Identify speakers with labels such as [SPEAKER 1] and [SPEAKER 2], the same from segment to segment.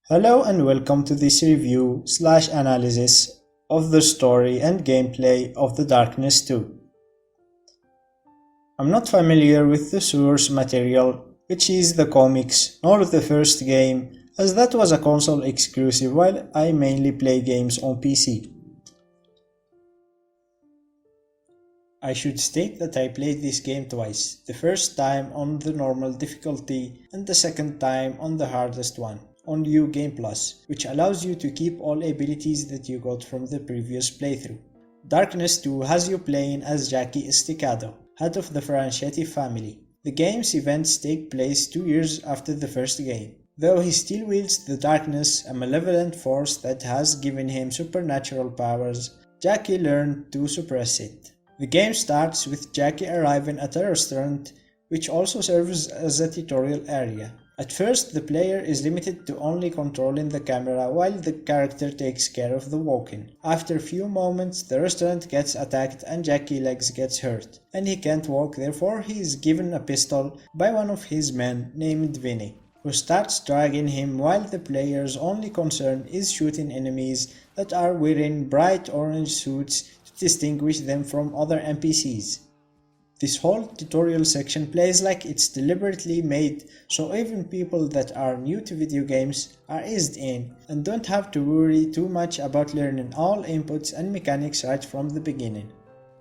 [SPEAKER 1] Hello and welcome to this review/analysis of the story and gameplay of The Darkness 2. I'm not familiar with the source material, which is the comics, nor the first game, as that was a console exclusive while I mainly play games on PC. I should state that I played this game twice, the first time on the normal difficulty and the second time on the hardest one, on New Game Plus, which allows you to keep all abilities that you got from the previous playthrough. Darkness 2 has you playing as Jackie Estacado, head of the Franchetti family. The game's events take place 2 years after the first game. Though he still wields the darkness, a malevolent force that has given him supernatural powers, Jackie learned to suppress it. The game starts with Jackie arriving at a restaurant, which also serves as a tutorial area. At first, the player is limited to only controlling the camera while the character takes care of the walking. After a few moments, the restaurant gets attacked and Jackie's legs gets hurt, and he can't walk, therefore he is given a pistol by one of his men named Vinny, who starts dragging him while the player's only concern is shooting enemies that are wearing bright orange suits to distinguish them from other NPCs. This whole tutorial section plays like it's deliberately made so even people that are new to video games are eased in and don't have to worry too much about learning all inputs and mechanics right from the beginning.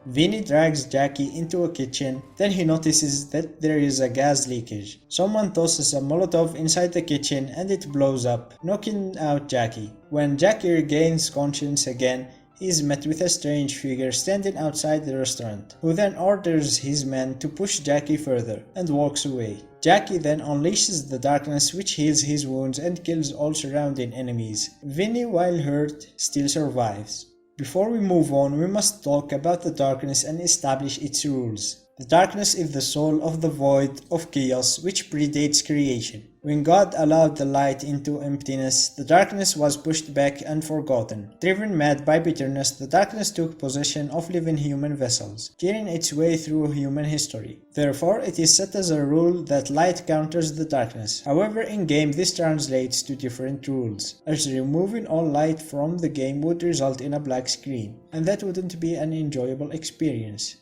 [SPEAKER 1] Vinny drags Jackie into a kitchen, then he notices that there is a gas leakage. Someone tosses a Molotov inside the kitchen and it blows up, knocking out Jackie. When Jackie regains conscience again, he is met with a strange figure standing outside the restaurant, who then orders his men to push Jackie further, and walks away. Jackie then unleashes the darkness which heals his wounds and kills all surrounding enemies. Vinny, while hurt, still survives. Before we move on, we must talk about the darkness and establish its rules. The darkness is the soul of the void of chaos which predates creation. When God allowed the light into emptiness, the darkness was pushed back and forgotten. Driven mad by bitterness, the darkness took possession of living human vessels, tearing its way through human history. Therefore, it is set as a rule that light counters the darkness. However, in-game this translates to different rules, as removing all light from the game would result in a black screen, and that wouldn't be an enjoyable experience.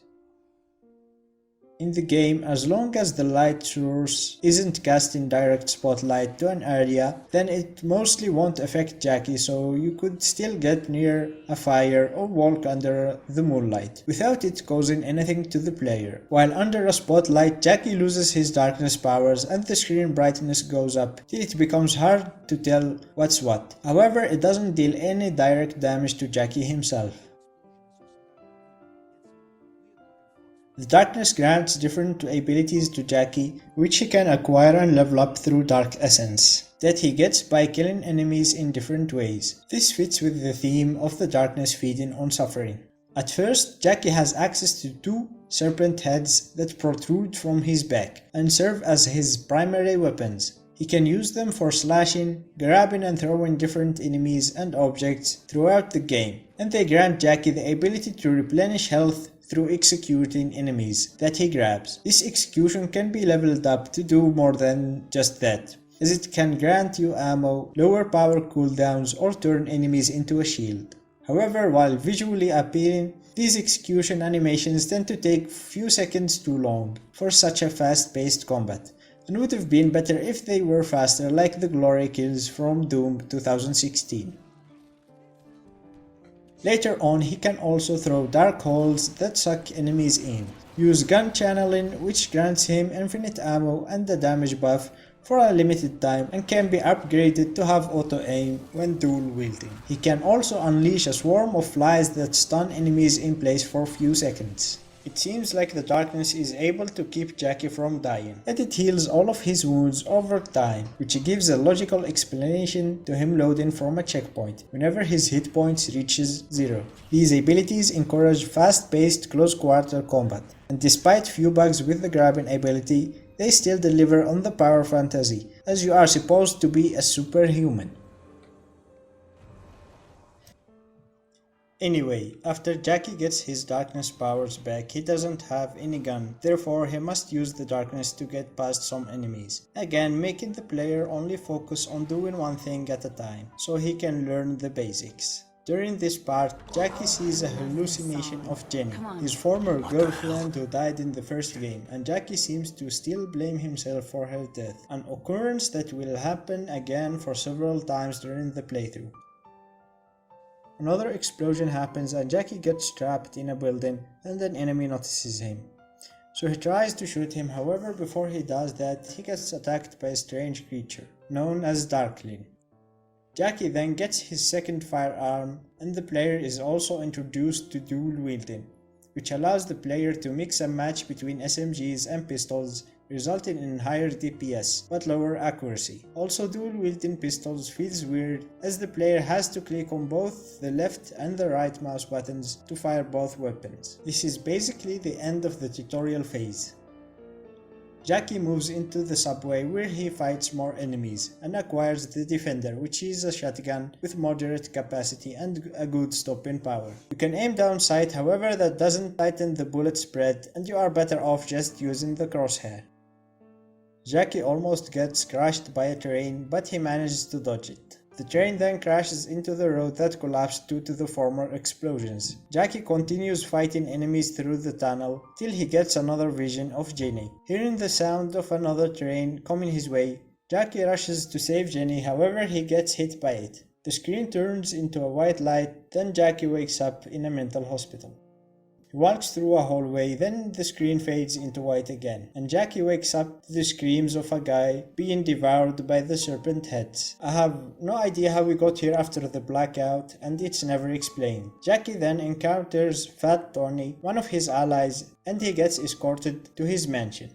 [SPEAKER 1] In the game, as long as the light source isn't casting direct spotlight to an area, then it mostly won't affect Jackie, so you could still get near a fire or walk under the moonlight without it causing anything to the player. While under a spotlight, Jackie loses his darkness powers and the screen brightness goes up till it becomes hard to tell what's what. However, it doesn't deal any direct damage to Jackie himself. The darkness grants different abilities to Jackie, which he can acquire and level up through Dark Essence, that he gets by killing enemies in different ways. This fits with the theme of the darkness feeding on suffering. At first, Jackie has access to 2 serpent heads that protrude from his back and serve as his primary weapons. He can use them for slashing, grabbing and throwing different enemies and objects throughout the game, and they grant Jackie the ability to replenish health through executing enemies that he grabs. This execution can be leveled up to do more than just that, as it can grant you ammo, lower power cooldowns, or turn enemies into a shield. However, while visually appealing, these execution animations tend to take few seconds too long for such a fast-paced combat, and would have been better if they were faster like the glory kills from Doom 2016. Later on, he can also throw dark holes that suck enemies in, use gun channeling which grants him infinite ammo and the damage buff for a limited time and can be upgraded to have auto-aim when dual-wielding. He can also unleash a swarm of flies that stun enemies in place for a few seconds. It seems like the darkness is able to keep Jackie from dying, and it heals all of his wounds over time, which gives a logical explanation to him loading from a checkpoint whenever his hit points reaches 0. These abilities encourage fast-paced close-quarter combat, and despite few bugs with the grabbing ability, they still deliver on the power fantasy, as you are supposed to be a superhuman. Anyway, after Jackie gets his darkness powers back, he doesn't have any gun, therefore he must use the darkness to get past some enemies, again making the player only focus on doing one thing at a time, so he can learn the basics. During this part, Jackie sees a hallucination of Jenny, his former girlfriend who died in the first game, and Jackie seems to still blame himself for her death, an occurrence that will happen again for several times during the playthrough. Another explosion happens and Jackie gets trapped in a building and an enemy notices him. So he tries to shoot him, however before he does that he gets attacked by a strange creature, known as Darkling. Jackie then gets his second firearm and the player is also introduced to dual wielding, which allows the player to mix and match between SMGs and pistols, resulting in higher DPS but lower accuracy. Also, dual wielding pistols feels weird as the player has to click on both the left and the right mouse buttons to fire both weapons. This is basically the end of the tutorial phase. Jackie moves into the subway where he fights more enemies and acquires the Defender, which is a shotgun with moderate capacity and a good stopping power. You can aim down sight, however that doesn't tighten the bullet spread and you are better off just using the crosshair. Jackie almost gets crushed by a train, but he manages to dodge it. The train then crashes into the road that collapsed due to the former explosions. Jackie continues fighting enemies through the tunnel till he gets another vision of Jenny. Hearing the sound of another train coming his way, Jackie rushes to save Jenny, however he gets hit by it. The screen turns into a white light, then Jackie wakes up in a mental hospital. He walks through a hallway, then the screen fades into white again, and Jackie wakes up to the screams of a guy being devoured by the serpent heads. I have no idea how we got here after the blackout, and it's never explained. Jackie then encounters Fat Tony, one of his allies, and he gets escorted to his mansion.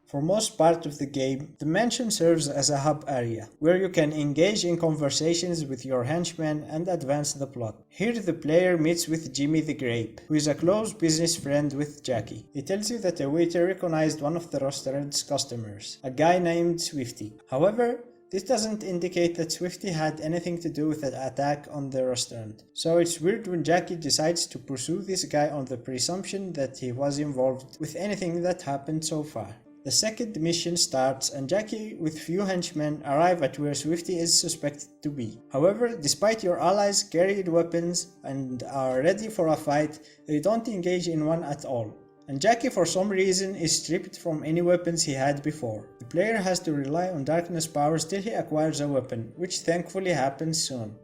[SPEAKER 1] For most part of the game, the mansion serves as a hub area, where you can engage in conversations with your henchmen and advance the plot. Here the player meets with Jimmy the Grape, who is a close business friend with Jackie. He tells you that a waiter recognized one of the restaurant's customers, a guy named Swifty. However, this doesn't indicate that Swifty had anything to do with the attack on the restaurant, so it's weird when Jackie decides to pursue this guy on the presumption that he was involved with anything that happened so far. The second mission starts and Jackie with few henchmen arrive at where Swifty is suspected to be. However, despite your allies carried weapons and are ready for a fight, they don't engage in one at all. And Jackie for some reason is stripped from any weapons he had before. The player has to rely on darkness powers till he acquires a weapon, which thankfully happens soon.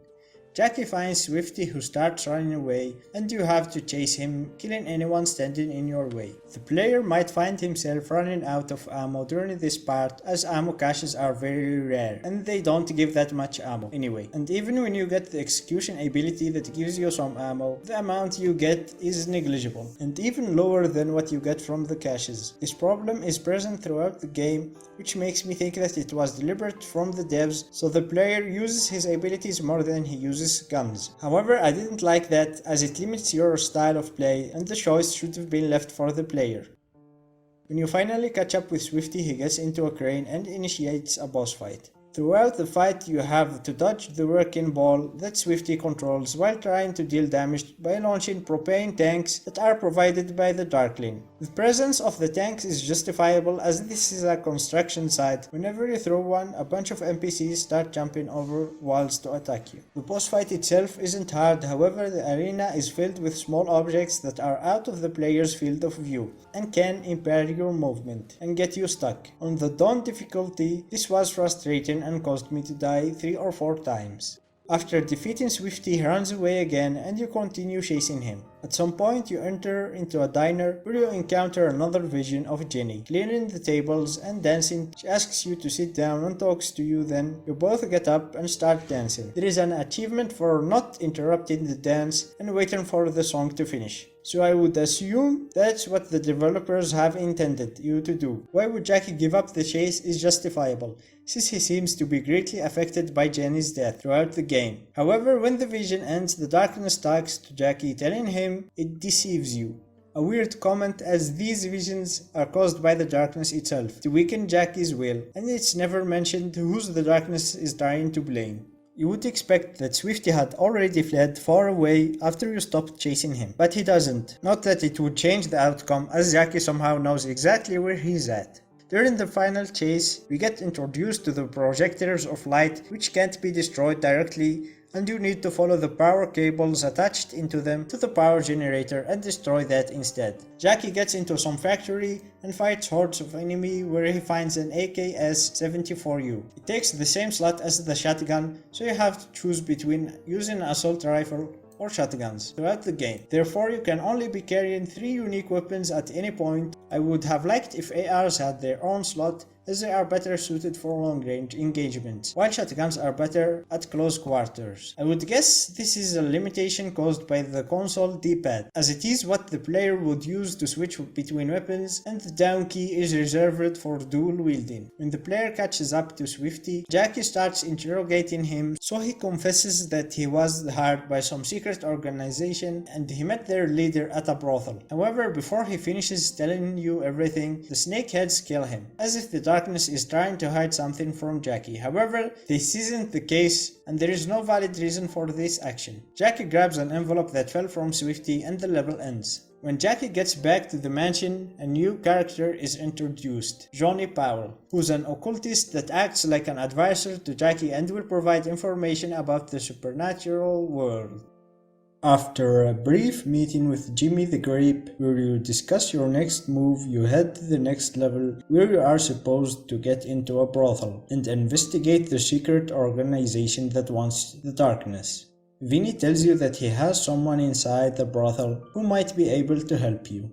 [SPEAKER 1] Jackie finds Swifty, who starts running away, and you have to chase him, killing anyone standing in your way. The player might find himself running out of ammo during this part, as ammo caches are very rare and they don't give that much ammo anyway. And even when you get the execution ability that gives you some ammo, the amount you get is negligible and even lower than what you get from the caches. This problem is present throughout the game, which makes me think that it was deliberate from the devs, so the player uses his abilities more than he uses guns. However, I didn't like that, as it limits your style of play and the choice should have been left for the player. When you finally catch up with Swifty, he gets into a crane and initiates a boss fight. Throughout the fight, you have to dodge the working ball that Swifty controls while trying to deal damage by launching propane tanks that are provided by the Darkling. The presence of the tanks is justifiable, as this is a construction site. Whenever you throw one, a bunch of NPCs start jumping over walls to attack you. The boss fight itself isn't hard, however the arena is filled with small objects that are out of the player's field of view and can impair your movement and get you stuck. On the Dawn difficulty, this was frustrating and caused me to die 3 or 4 times. After defeating Swifty, he runs away again and you continue chasing him. At some point you enter into a diner where you encounter another vision of Jenny, clearing the tables and dancing. She asks you to sit down and talks to you, then you both get up and start dancing. There is an achievement for not interrupting the dance and waiting for the song to finish. So I would assume that's what the developers have intended you to do. Why would Jackie give up the chase is justifiable, since he seems to be greatly affected by Jenny's death throughout the game. However, when the vision ends, the darkness talks to Jackie, telling him it deceives you. A weird comment, as these visions are caused by the darkness itself to weaken Jackie's will, and it's never mentioned whose the darkness is trying to blame. You would expect that Swifty had already fled far away after you stopped chasing him, but he doesn't. Not that it would change the outcome, as Jackie somehow knows exactly where he's at. During the final chase, we get introduced to the projectors of light, which can't be destroyed directly, and you need to follow the power cables attached into them to the power generator and destroy that instead. Jackie gets into some factory and fights hordes of enemy where he finds an AKS-74U. It takes the same slot as the shotgun, so you have to choose between using an assault rifle or shotguns throughout the game. Therefore, you can only be carrying 3 unique weapons at any point. I would have liked if ARs had their own slot, as they are better suited for long-range engagements, while shotguns are better at close quarters. I would guess this is a limitation caused by the console D-pad, as it is what the player would use to switch between weapons, and the down key is reserved for dual wielding. When the player catches up to Swifty, Jackie starts interrogating him, so he confesses that he was hired by some secret organization and he met their leader at a brothel. However, before he finishes telling you everything, the snakeheads kill him, as if the darkness is trying to hide something from Jackie. However, this isn't the case, and there is no valid reason for this action. Jackie grabs an envelope that fell from Swifty and the level ends. When Jackie gets back to the mansion, a new character is introduced, Johnny Powell, who's an occultist that acts like an advisor to Jackie and will provide information about the supernatural world. After a brief meeting with Jimmy the Grape, where you discuss your next move, you head to the next level, where you are supposed to get into a brothel and investigate the secret organization that wants the darkness. Vinny tells you that he has someone inside the brothel who might be able to help you.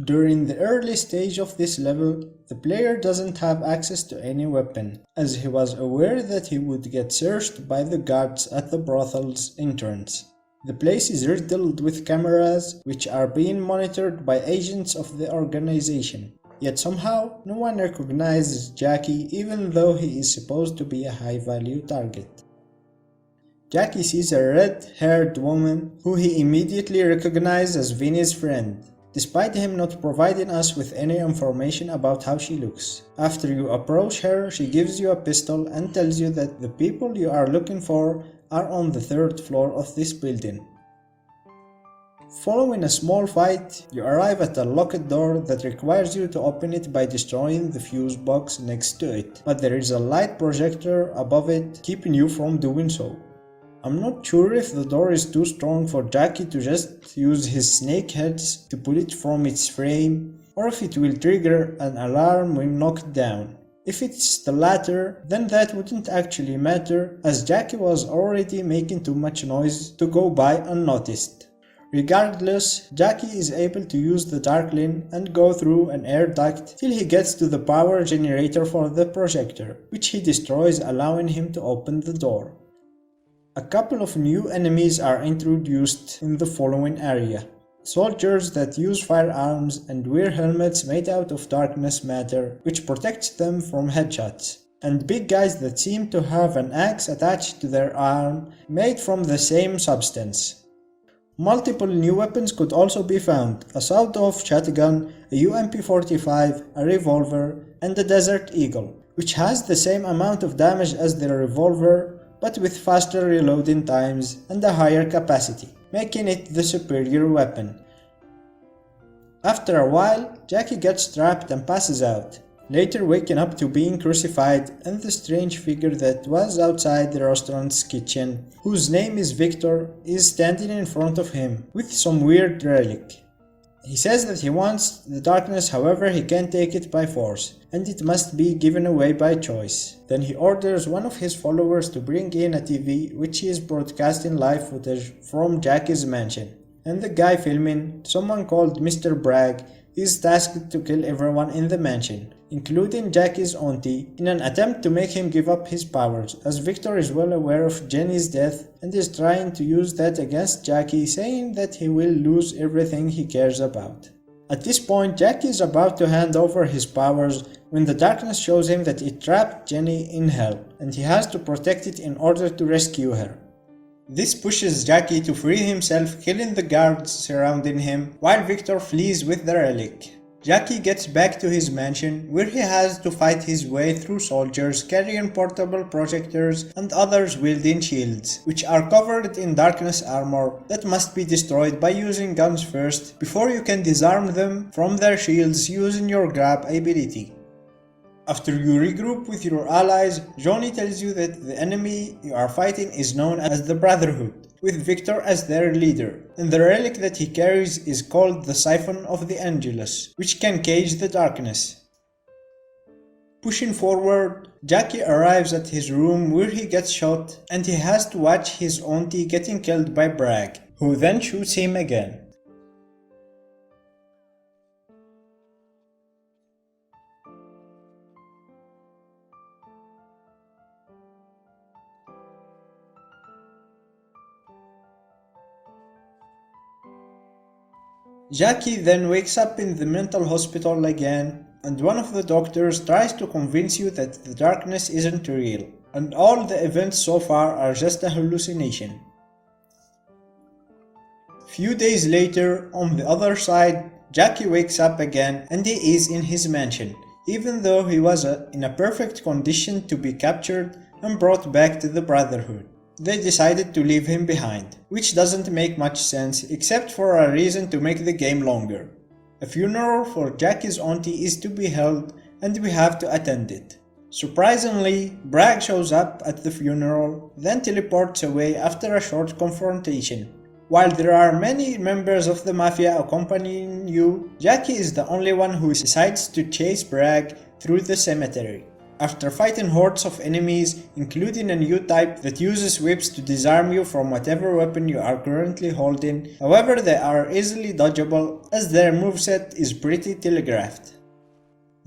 [SPEAKER 1] During the early stage of this level, the player doesn't have access to any weapon, as he was aware that he would get searched by the guards at the brothel's entrance. The place is riddled with cameras, which are being monitored by agents of the organization. Yet somehow, no one recognizes Jackie, even though he is supposed to be a high-value target. Jackie sees a red-haired woman, who he immediately recognizes as Vinny's friend, despite him not providing us with any information about how she looks. After you approach her, she gives you a pistol and tells you that the people you are looking for are on the 3rd floor of this building. Following a small fight, you arrive at a locked door that requires you to open it by destroying the fuse box next to it, but there is a light projector above it keeping you from doing so. I'm not sure if the door is too strong for Jackie to just use his snake heads to pull it from its frame, or if it will trigger an alarm when knocked down. If it's the latter, then that wouldn't actually matter, as Jackie was already making too much noise to go by unnoticed. Regardless, Jackie is able to use the Darkling and go through an air duct till he gets to the power generator for the projector, which he destroys, allowing him to open the door. A couple of new enemies are introduced in the following area. Soldiers that use firearms and wear helmets made out of darkness matter, which protects them from headshots. And big guys that seem to have an axe attached to their arm, made from the same substance. Multiple new weapons could also be found: a sawed-off shotgun, a UMP-45, a revolver, and a Desert Eagle, which has the same amount of damage as the revolver, but with faster reloading times and a higher capacity, making it the superior weapon. After a while, Jackie gets trapped and passes out, later waking up to being crucified and the strange figure that was outside the restaurant's kitchen, whose name is Victor, is standing in front of him with some weird relic. He says that he wants the darkness, however he can't take it by force, and it must be given away by choice. Then he orders one of his followers to bring in a TV, which he is broadcasting live footage from Jackie's mansion. And the guy filming, someone called Mr. Bragg, is tasked to kill everyone in the mansion, including Jackie's auntie, in an attempt to make him give up his powers, as Victor is well aware of Jenny's death and is trying to use that against Jackie, saying that he will lose everything he cares about. At this point, Jackie is about to hand over his powers when the darkness shows him that it trapped Jenny in hell, and he has to protect it in order to rescue her. This pushes Jackie to free himself, killing the guards surrounding him, while Victor flees with the relic. Jackie gets back to his mansion, where he has to fight his way through soldiers carrying portable projectors and others wielding shields, which are covered in darkness armor that must be destroyed by using guns first, before you can disarm them from their shields using your grab ability. After you regroup with your allies, Johnny tells you that the enemy you are fighting is known as the Brotherhood, with Victor as their leader, and the relic that he carries is called the Siphon of the Angelus, which can cage the darkness. Pushing forward, Jackie arrives at his room where he gets shot, and he has to watch his auntie getting killed by Bragg, who then shoots him again. Jackie then wakes up in the mental hospital again, and one of the doctors tries to convince you that the darkness isn't real, and all the events so far are just a hallucination. Few days later, on the other side, Jackie wakes up again and he is in his mansion, even though he was in a perfect condition to be captured and brought back to the Brotherhood. They decided to leave him behind, which doesn't make much sense except for a reason to make the game longer. A funeral for Jackie's auntie is to be held and we have to attend it. Surprisingly, Bragg shows up at the funeral, then teleports away after a short confrontation. While there are many members of the Mafia accompanying you, Jackie is the only one who decides to chase Bragg through the cemetery. After fighting hordes of enemies, including a new type that uses whips to disarm you from whatever weapon you are currently holding, however they are easily dodgeable as their moveset is pretty telegraphed.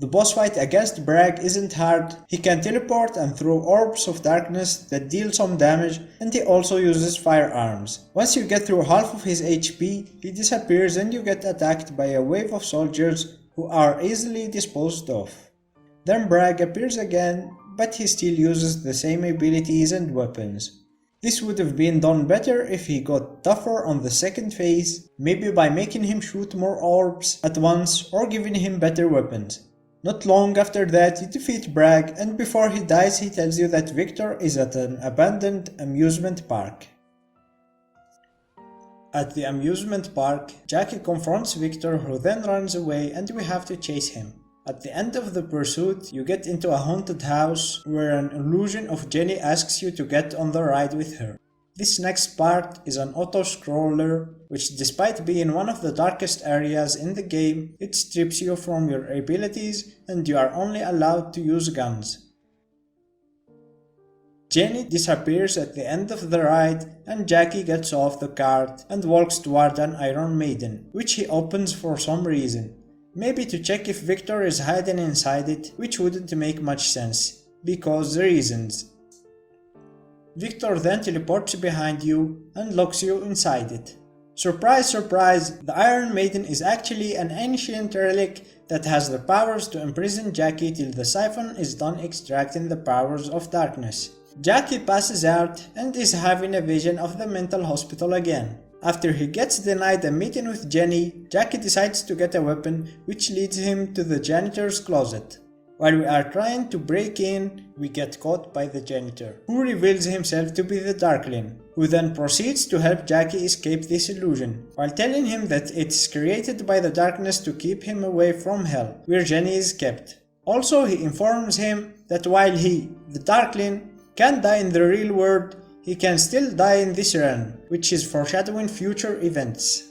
[SPEAKER 1] The boss fight against Bragg isn't hard. He can teleport and throw orbs of darkness that deal some damage, and he also uses firearms. Once you get through half of his HP, he disappears and you get attacked by a wave of soldiers who are easily disposed of. Then Bragg appears again, but he still uses the same abilities and weapons. This would have been done better if he got tougher on the second phase, maybe by making him shoot more orbs at once or giving him better weapons. Not long after that, you defeat Bragg, and before he dies he tells you that Victor is at an abandoned amusement park. At the amusement park, Jackie confronts Victor, who then runs away and we have to chase him. At the end of the pursuit, you get into a haunted house where an illusion of Jenny asks you to get on the ride with her. This next part is an auto-scroller, which despite being one of the darkest areas in the game, it strips you from your abilities and you are only allowed to use guns. Jenny disappears at the end of the ride and Jackie gets off the cart and walks toward an Iron Maiden, which he opens for some reason. Maybe to check if Victor is hiding inside it, which wouldn't make much sense, because the reasons. Victor then teleports behind you and locks you inside it. Surprise, surprise, the Iron Maiden is actually an ancient relic that has the powers to imprison Jackie till the siphon is done extracting the powers of darkness. Jackie passes out and is having a vision of the mental hospital again. After he gets denied a meeting with Jenny, Jackie decides to get a weapon, which leads him to the janitor's closet. While we are trying to break in, we get caught by the janitor, who reveals himself to be the Darkling, who then proceeds to help Jackie escape this illusion, while telling him that it's created by the darkness to keep him away from hell, where Jenny is kept. Also, he informs him that while he, the Darkling, can die in the real world, he can still die in this realm, which is foreshadowing future events.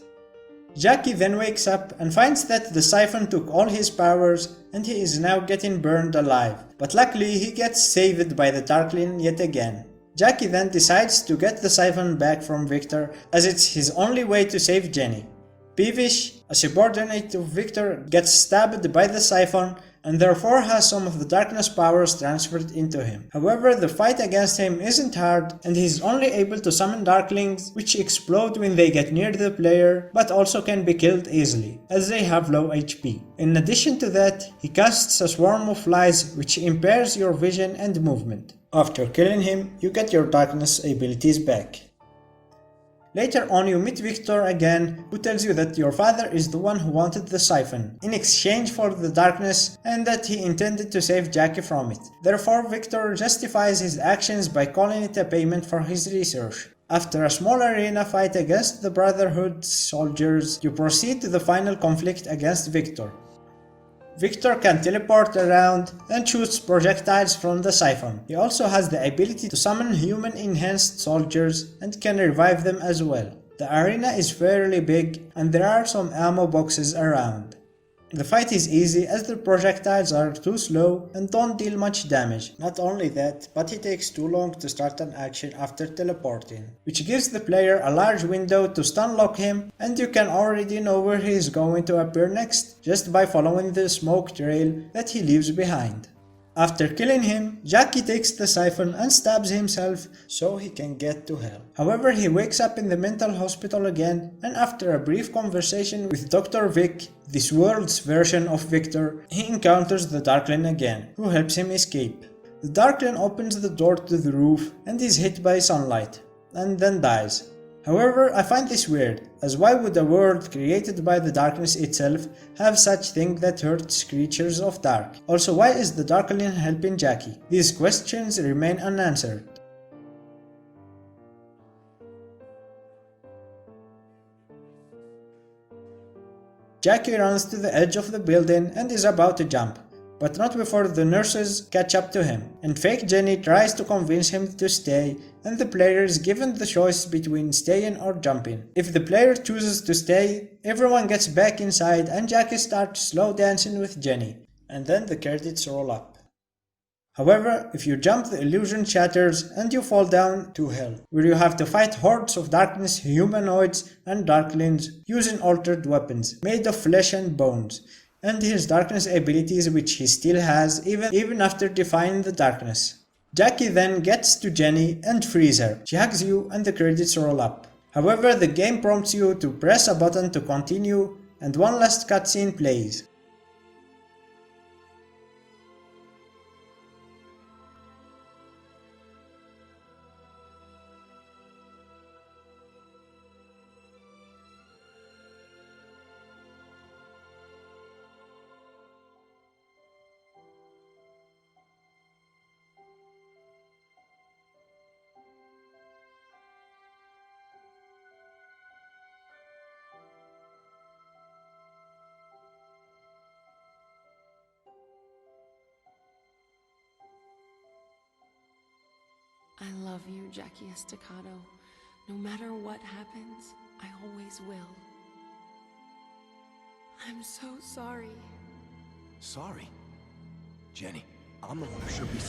[SPEAKER 1] Jackie then wakes up and finds that the siphon took all his powers and he is now getting burned alive, but luckily he gets saved by the Darkling yet again. Jackie then decides to get the siphon back from Victor, as it's his only way to save Jenny. Peevish, a subordinate of Victor, gets stabbed by the siphon and therefore has some of the darkness powers transferred into him. However, the fight against him isn't hard and he's only able to summon Darklings, which explode when they get near the player, but also can be killed easily, as they have low HP. In addition to that, he casts a swarm of flies which impairs your vision and movement. After killing him, you get your darkness abilities back. Later on you meet Victor again, who tells you that your father is the one who wanted the siphon in exchange for the darkness and that he intended to save Jackie from it. Therefore Victor justifies his actions by calling it a payment for his research. After a small arena fight against the Brotherhood's soldiers, you proceed to the final conflict against Victor. Victor can teleport around and shoots projectiles from the siphon. He also has the ability to summon human enhanced soldiers and can revive them as well. The arena is fairly big and there are some ammo boxes around. The fight is easy as the projectiles are too slow and don't deal much damage. Not only that, but it takes too long to start an action after teleporting, which gives the player a large window to stun lock him, and you can already know where he is going to appear next just by following the smoke trail that he leaves behind. After killing him, Jackie takes the siphon and stabs himself so he can get to hell. However, he wakes up in the mental hospital again, and after a brief conversation with Dr. Vic, this world's version of Victor, he encounters the Darkling again, who helps him escape. The Darkling opens the door to the roof and is hit by sunlight, and then dies. However, I find this weird, as why would a world created by the darkness itself have such thing that hurts creatures of dark? Also, why is the Darkling helping Jackie? These questions remain unanswered. Jackie runs to the edge of the building and is about to jump, but not before the nurses catch up to him, and fake Jenny tries to convince him to stay, and the player is given the choice between staying or jumping. If the player chooses to stay, everyone gets back inside and Jackie starts slow dancing with Jenny, and then the credits roll up. However, if you jump, the illusion shatters and you fall down to hell, where you have to fight hordes of darkness, humanoids and darklings using altered weapons made of flesh and bones, and his darkness abilities which he still has even after defying the darkness. Jackie then gets to Jenny and frees her. She hugs you and the credits roll up. However, the game prompts you to press a button to continue and one last cutscene plays.
[SPEAKER 2] I love you, Jackie Estacado. No matter what happens, I always will. I'm so sorry.
[SPEAKER 3] Sorry? Jenny, I'm the one who should be...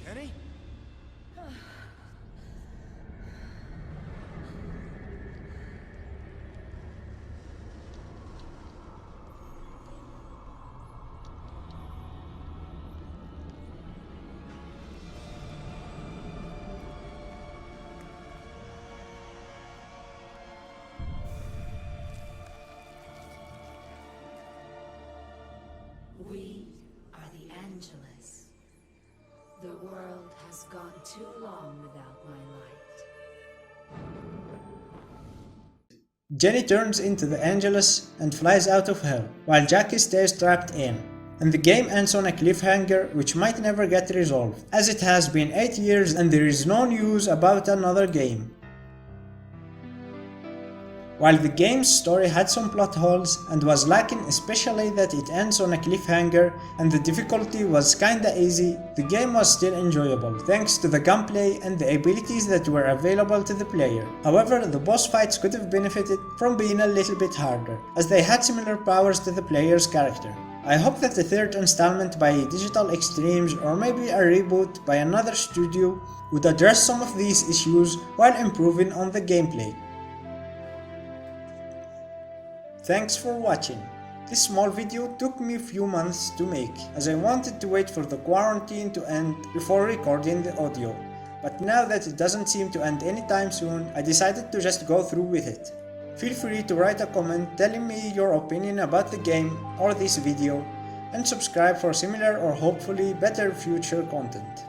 [SPEAKER 3] Jenny?
[SPEAKER 4] We are the Angelus. The world has gone too long without my light.
[SPEAKER 1] Jenny turns into the Angelus and flies out of hell, while Jackie stays trapped in. And the game ends on a cliffhanger which might never get resolved, as it has been 8 years and there is no news about another game. While the game's story had some plot holes and was lacking, especially that it ends on a cliffhanger and the difficulty was kinda easy, the game was still enjoyable thanks to the gunplay and the abilities that were available to the player. However, the boss fights could have benefited from being a little bit harder, as they had similar powers to the player's character. I hope that the third installment by Digital Extremes or maybe a reboot by another studio would address some of these issues while improving on the gameplay. Thanks for watching. This small video took me a few months to make, as I wanted to wait for the quarantine to end before recording the audio. But now that it doesn't seem to end anytime soon, I decided to just go through with it. Feel free to write a comment telling me your opinion about the game or this video, and subscribe for similar or hopefully better future content.